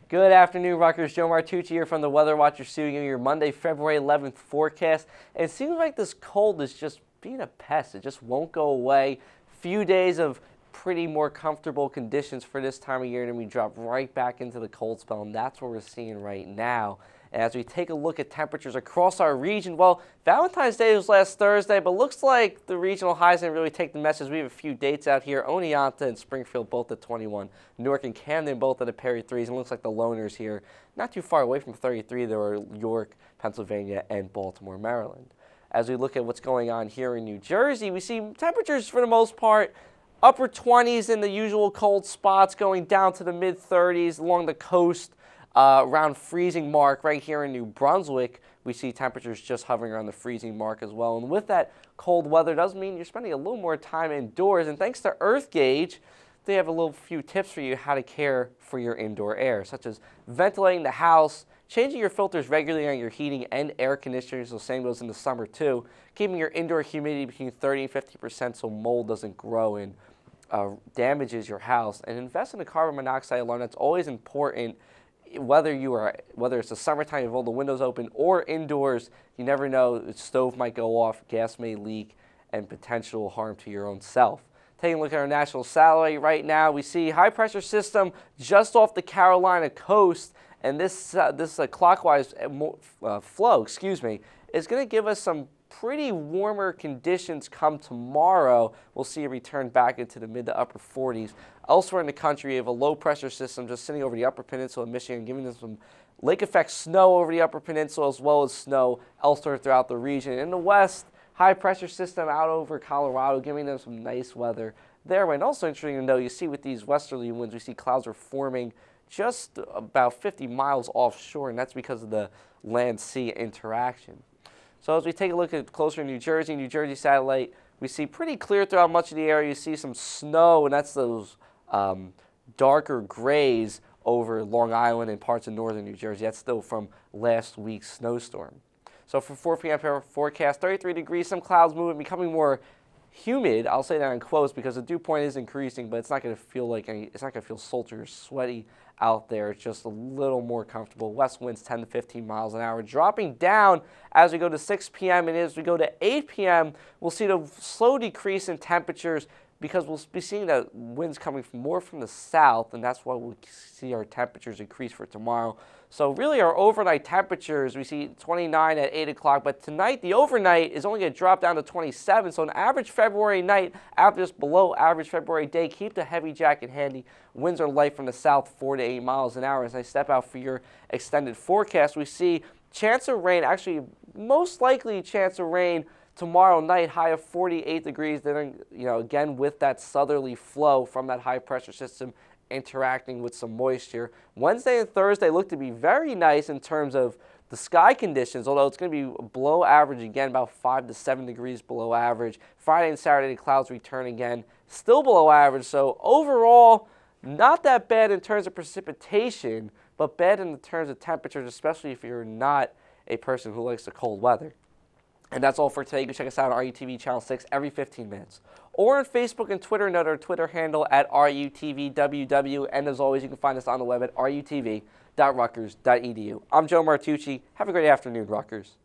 Good afternoon, Rutgers. Joe Martucci here from the Weather Watcher Studio, your Monday, February 11th forecast. And it seems like this cold is just being a pest. It just won't go away. Few days of pretty more comfortable conditions for this time of year, and then we drop right back into the cold spell, and that's what we're seeing right now. And as we take a look at temperatures across our region, well, Valentine's Day was last Thursday, but looks like the regional highs didn't really take the message. We have a few dates out here. Oneonta and Springfield both at 21. Newark and Camden both at a pair of threes. And it looks like the loners here, not too far away from 33, there are York, Pennsylvania, and Baltimore, Maryland. As we look at what's going on here in New Jersey, we see temperatures for the most part upper 20s in the usual cold spots, going down to the mid-30s along the coast. Around freezing mark right here in New Brunswick, we see temperatures just hovering around the freezing mark as well. And with that cold weather does mean you're spending a little more time indoors. And thanks to Earth Gauge, they have a few tips for you how to care for your indoor air, such as ventilating the house, changing your filters regularly on your heating and air conditioners, the same goes in the summer too, keeping your indoor humidity between 30 and 50% so mold doesn't grow and damages your house, and invest in a carbon monoxide alarm. That's always important. Whether it's the summertime, you have all the windows open, or indoors, you never know, the stove might go off, gas may leak, and potential harm to your own self. Taking a look at our national satellite right now, we see high pressure system just off the Carolina coast, and this clockwise flow, is going to give us some pretty warmer conditions come tomorrow. We'll see a return back into the mid to upper 40s. Elsewhere in the country, you have a low pressure system just sitting over the upper peninsula of Michigan, giving them some lake effect snow over the upper peninsula as well as snow elsewhere throughout the region. In the west, high pressure system out over Colorado, giving them some nice weather there. And also interesting to know, you see with these westerly winds, we see clouds are forming just about 50 miles offshore, and that's because of the land-sea interaction. So as we take a look at closer New Jersey satellite, we see pretty clear throughout much of the area. You see some snow, and that's those darker grays over Long Island and parts of northern New Jersey. That's still from last week's snowstorm. So for 4 p.m. forecast, 33 degrees, some clouds moving, becoming more humid. I'll say that in quotes because the dew point is increasing, but it's not going to feel sultry or sweaty out there. It's just a little more comfortable. West winds 10 to 15 miles an hour. Dropping down as we go to 6 p.m. and as we go to 8 p.m., we'll see the slow decrease in temperatures because we'll be seeing the winds coming more from the south, and that's why we'll see our temperatures increase for tomorrow. So really our overnight temperatures, we see 29 at 8 o'clock, but tonight the overnight is only going to drop down to 27. So an average February night, after this below average February day, keep the heavy jacket handy. Winds are light from the south, 4 to 8 miles an hour. As I step out for your extended forecast, we see chance of rain, actually most likely chance of rain tomorrow night, high of 48 degrees. Then, again with that southerly flow from that high pressure system interacting with some moisture. Wednesday and Thursday look to be very nice in terms of the sky conditions, although it's going to be below average again, about 5 to 7 degrees below average. Friday and Saturday, the clouds return again, still below average. So overall, not that bad in terms of precipitation, but bad in terms of temperatures, especially if you're not a person who likes the cold weather. And that's all for today. You can check us out on RUTV Channel 6 every 15 minutes. Or on Facebook and Twitter, note our Twitter handle at RUTVWW. And as always, you can find us on the web at rutv.rutgers.edu. I'm Joe Martucci. Have a great afternoon, Rutgers.